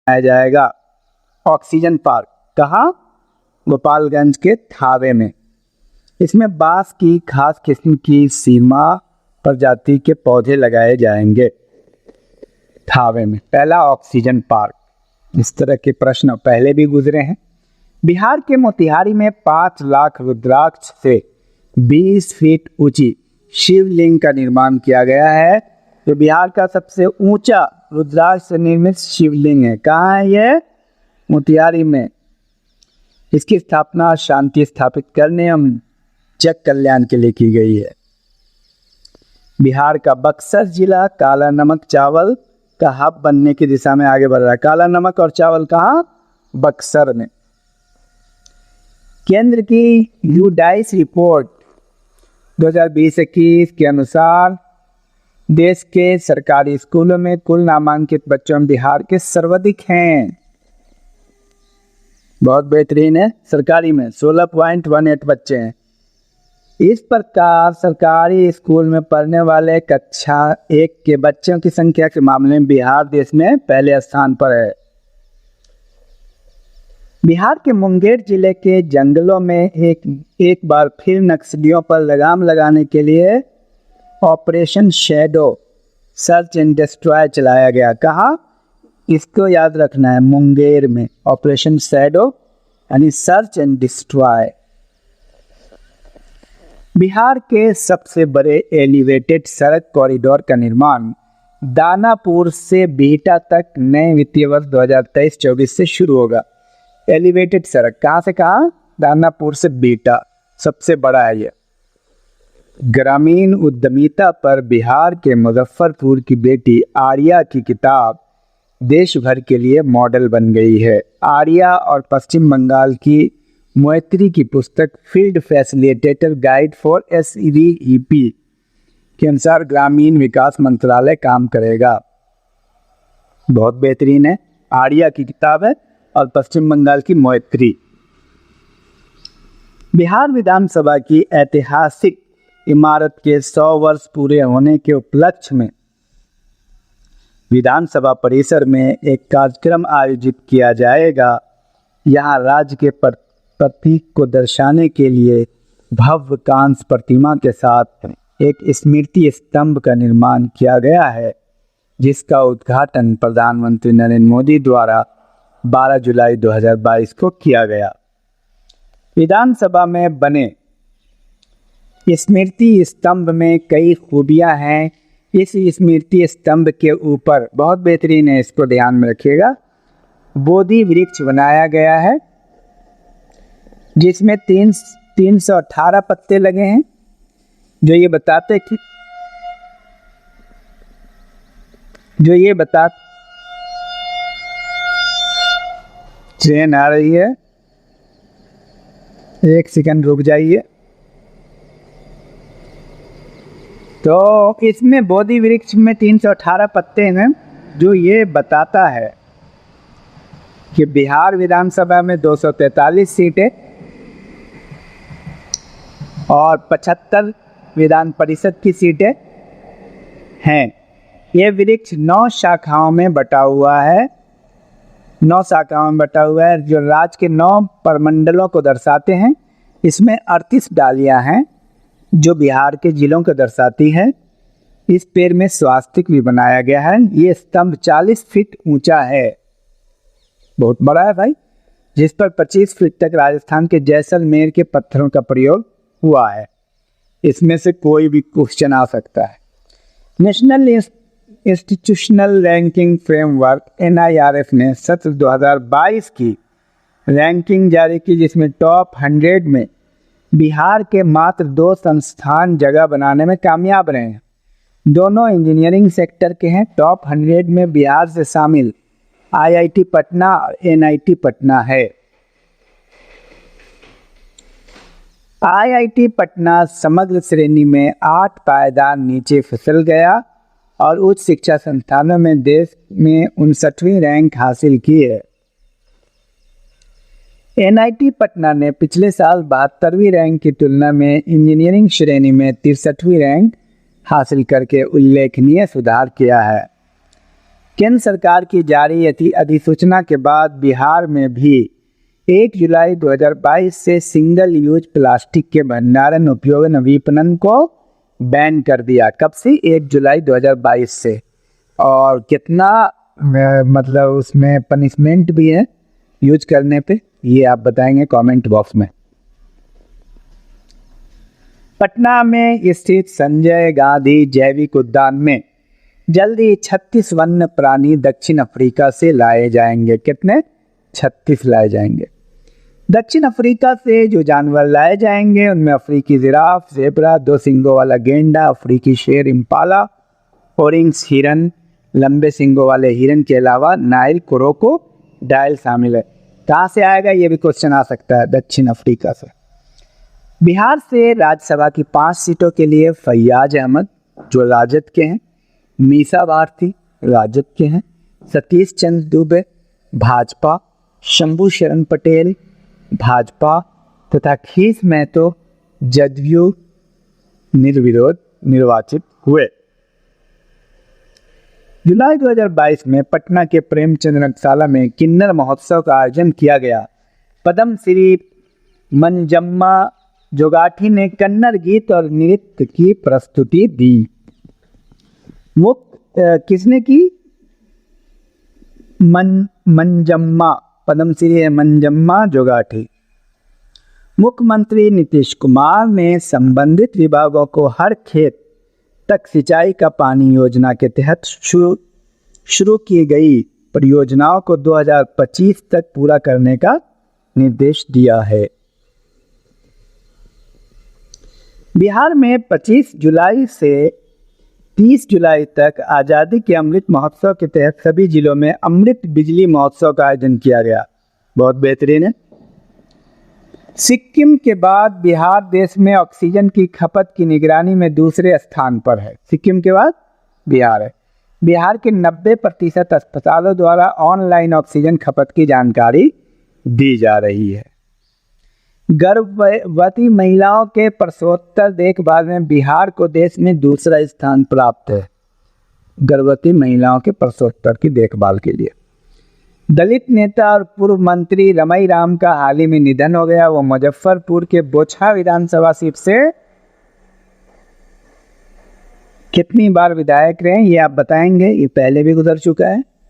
बनाया जाएगा oxygen park. कहाँ? गोपालगंज के थावे में। इसमें बांस की खास किस्म की सीमा प्रजाति के पौधे लगाए जाएंगे थावे में। पहला ऑक्सीजन पार्क। इस तरह के प्रश्न पहले भी गुजरे हैं। बिहार के मोतिहारी में 5 लाख रुद्राक्ष से 20 फीट ऊंची शिवलिंग का निर्माण किया गया है, जो बिहार का सबसे ऊंचा रुद्राक्ष से निर्मित शिवलिंग है। कहाँ है यह? मोतिहारी में। इसकी स्थापना शांति स्थापित करने एवं जग कल्याण के लिए की गई है। बिहार का बक्सर जिला काला नमक चावल का हब बनने की दिशा में आगे बढ़ रहा है। काला नमक और चावल कहाँ? बक्सर में। केंद्र की यूडाइस रिपोर्ट 2020-21 के अनुसार देश के सरकारी स्कूलों में कुल नामांकित बच्चों बिहार के सर्वाधिक हैं। बहुत बेहतरीन है। सरकारी में 16.18 बच्चे हैं। इस प्रकार सरकारी स्कूल में पढ़ने वाले कक्षा 1 के बच्चों की संख्या के मामले में बिहार देश में पहले स्थान पर है। बिहार के मुंगेर जिले के जंगलों में एक बार फिर नक्सलियों पर लगाम लगाने के लिए operation shadow search and destroy चलाया गया। कहाँ? इसको याद रखना है, मुंगेर में ऑपरेशन शैडो यानी सर्च एंड डिस्ट्रॉय। बिहार के सबसे बड़े एलिवेटेड सड़क कॉरिडोर का निर्माण दानापुर से बिहटा तक नए वित्तीय वर्ष 2023-24 से शुरू होगा। एलिवेटेड सड़क कहाँ से कहाँ? दानापुर से बिहटा, सबसे बड़ा है यह। ग्रामीण उद्यमिता पर बिहार के मुजफ्फरपुर की बेटी आर्या की किताब देश भर के लिए मॉडल बन गई है। आर्या और पश्चिम बंगाल की मैत्री की पुस्तक field facilitator guide for SEVEP के अनुसार ग्रामीण विकास मंत्रालय काम करेगा। बहुत बेहतरीन है। आर्या की किताब है और पश्चिम बंगाल की मैत्री। बिहार विधानसभा की ऐतिहासिक इमारत के 100 वर्ष पूरे होने के उपलक्ष्य में विधानसभा परिसर में एक कार्यक्रम आयोजित किया जाएगा। यहाँ राज्य के प्रतीक को दर्शाने के लिए भव्य कांस्य प्रतिमा के साथ एक स्मृति स्तंभ का निर्माण किया गया है, जिसका उद्घाटन प्रधानमंत्री नरेंद्र मोदी द्वारा 12 जुलाई 2022 को किया गया। विधानसभा में बने स्मृति स्तंभ में कई खूबियां हैं। इस स्मृति स्तंभ के ऊपर बहुत बेहतरीन है, इसको ध्यान में रखिएगा, बोधि वृक्ष बनाया गया है जिसमें 318 पत्ते लगे हैं, जो ये बताते ट्रेन आ रही है, 1 सेकंड रुक जाइए। तो इसमें बोधि वृक्ष में 318 पत्ते हैं, जो ये बताता है कि बिहार विधानसभा में 243 सीटें और 75 विधान परिषद की सीटें हैं। ये वृक्ष 9 शाखाओं में बटा हुआ है, 9 शाखाओं में बटा हुआ है, जो राज्य के 9 प्रमंडलों को दर्शाते हैं। इसमें 38 डालियां हैं जो बिहार के जिलों को दर्शाती है। इस पेड़ में स्वास्तिक भी बनाया गया है। ये स्तंभ 40 फीट ऊंचा है, बहुत बड़ा है भाई, जिस पर 25 फीट तक राजस्थान के जैसलमेर के पत्थरों का प्रयोग हुआ है। इसमें से कोई भी क्वेश्चन आ सकता है। National institutional ranking framework NIRF ने सत्र 2022 की रैंकिंग जारी की, जिसमें टॉप 100 में बिहार के मात्र 2 संस्थान जगह बनाने में कामयाब रहे हैं। दोनों इंजीनियरिंग सेक्टर के हैं। टॉप 100 में बिहार से शामिल IIT पटना और NIT पटना है। IIT पटना समग्र श्रेणी में 8 पायदान नीचे फिसल गया और उच्च शिक्षा संस्थानों में देश में 59वीं रैंक हासिल की है। NIT पटना ने पिछले साल 72वीं रैंक की तुलना में इंजीनियरिंग श्रेणी में 63वीं रैंक हासिल करके उल्लेखनीय सुधार किया है। केंद्र सरकार की जारी अधिसूचना के बाद बिहार में भी 1 जुलाई 2022 से सिंगल यूज प्लास्टिक के भंडारण, उपयोग और विपणन को बैन कर दिया। कब से? 1 जुलाई 2022 से। और कितना मतलब उसमें पनिशमेंट भी है यूज करने पे, ये आप बताएंगे कमेंट बॉक्स में। पटना में स्थित संजय गांधी जैविक उद्यान में जल्दी 36 वन्य प्राणी दक्षिण अफ्रीका से लाए जाएंगे। कितने? 36 लाए जाएंगे। दक्षिण अफ्रीका से जो जानवर लाए जाएंगे उनमें अफ्रीकी जिराफ, ज़ेब्रा, 2 सींगों वाला गेंडा, अफ्रीकी शेर, इम्पाला, ओरिंग्स हिरन, लंबे सींगों वाले हिरन के अलावा नाइल क्रोकोडाइल शामिल है। कहाँ से आएगा ये भी क्वेश्चन आ सकता है, दक्षिण अफ्रीका से। बिहार से राज्यसभा की 5 सीटों के लिए फैयाज अहमद जो राजद के हैं, मीसा भारती राजद के हैं, सतीश चंद्र दुबे भाजपा, शंभू शरण पटेल भाजपा तथा खीस महतो जदयू निर्विरोध निर्वाचित हुए। जुलाई 2022 में पटना के प्रेमचंद रंगशाला में किन्नर महोत्सव का आयोजन किया गया। पद्मश्री मंजम्मा जोगाठी ने कन्नड़ गीत और नृत्य की प्रस्तुति दी। किसने की? मंजम्मा, पद्मश्री मंजम्मा जोगाठी। मुख्यमंत्री नीतीश कुमार ने संबंधित विभागों को हर खेत तक सिंचाई का पानी योजना के तहत शुरू की गई परियोजनाओं को 2025 तक पूरा करने का निर्देश दिया है। बिहार में 25 जुलाई से 30 जुलाई तक आज़ादी के अमृत महोत्सव के तहत सभी जिलों में अमृत बिजली महोत्सव का आयोजन किया गया। बहुत बेहतरीन है। सिक्किम के बाद बिहार देश में ऑक्सीजन की खपत की निगरानी में दूसरे स्थान पर है। सिक्किम के बाद बिहार है। बिहार के 90% अस्पतालों द्वारा ऑनलाइन ऑक्सीजन खपत की जानकारी दी जा रही है। गर्भवती महिलाओं के प्रसवोत्तर देखभाल में बिहार को देश में दूसरा स्थान प्राप्त है। गर्भवती महिलाओं के प्रसवोत्तर की देखभाल के लिए। दलित नेता और पूर्व मंत्री रमई राम का हाल ही में निधन हो गया। वो मुजफ्फरपुर के बोचहा विधानसभा सीट से कितनी बार विधायक रहे ये आप बताएंगे? ये पहले भी गुजर चुका है।